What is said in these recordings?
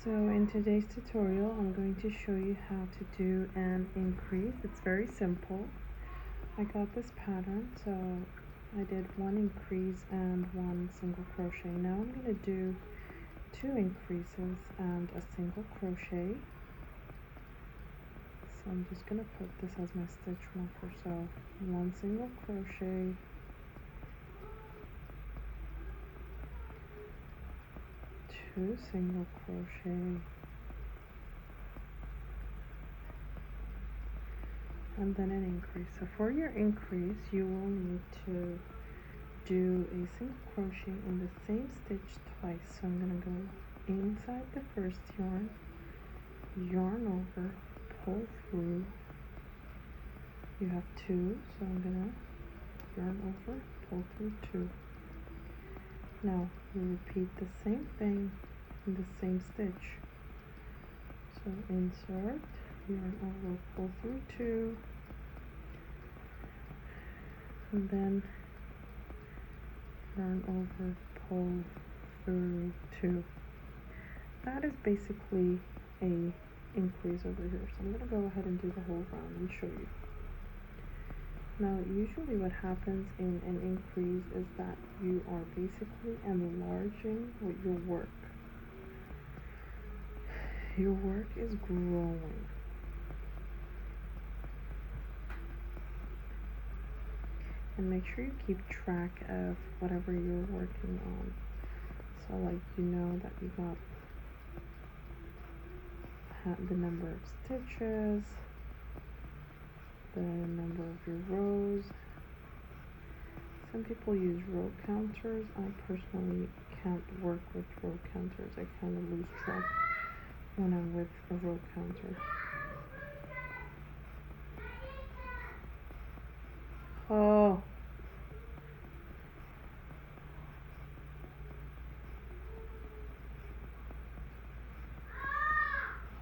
So in today's tutorial, I'm going to show you how to do an increase. It's very simple. I got this pattern, so I did one increase and one single crochet. Now I'm going to do two increases and a single crochet. So I'm just going to put this as my stitch marker. So one single crochet, two single crochet, and then an increase. So for your increase, you will need to do a single crochet in the same stitch twice. So I'm going to go inside the first yarn, yarn over, pull through. You have two, so I'm going to yarn over, pull through two. Now you repeat the same thing in the same stitch. So insert, yarn over, pull through two, and then yarn over, pull through two. That is basically a increase over here. So I'm going to go ahead and do the whole round and show you. Now usually what happens in an increase is that you are basically enlarging with your work. Your work is growing. And make sure you keep track of whatever you're working on. So like you know that you got the number of stitches, the number of your rows. Some people use row counters. I personally can't work with row counters. I kind of lose track when I'm with a row counter. Oh.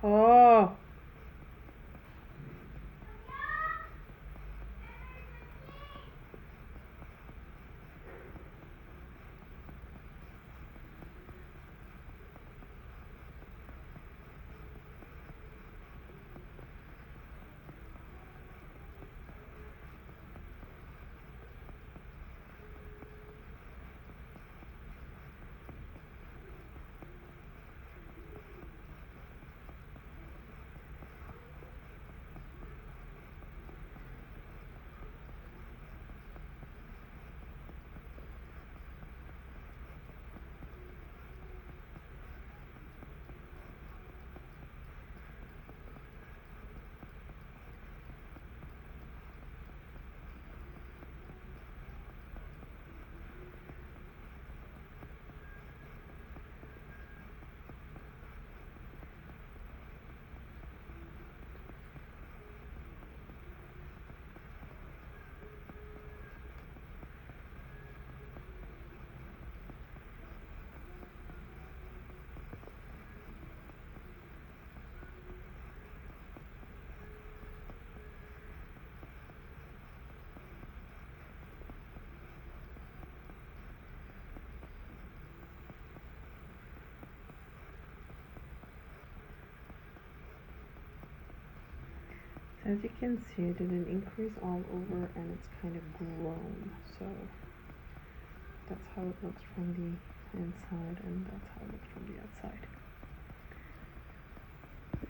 Oh. As you can see, I did an increase all over and it's kind of grown. So that's how it looks from the inside and that's how it looks from the outside.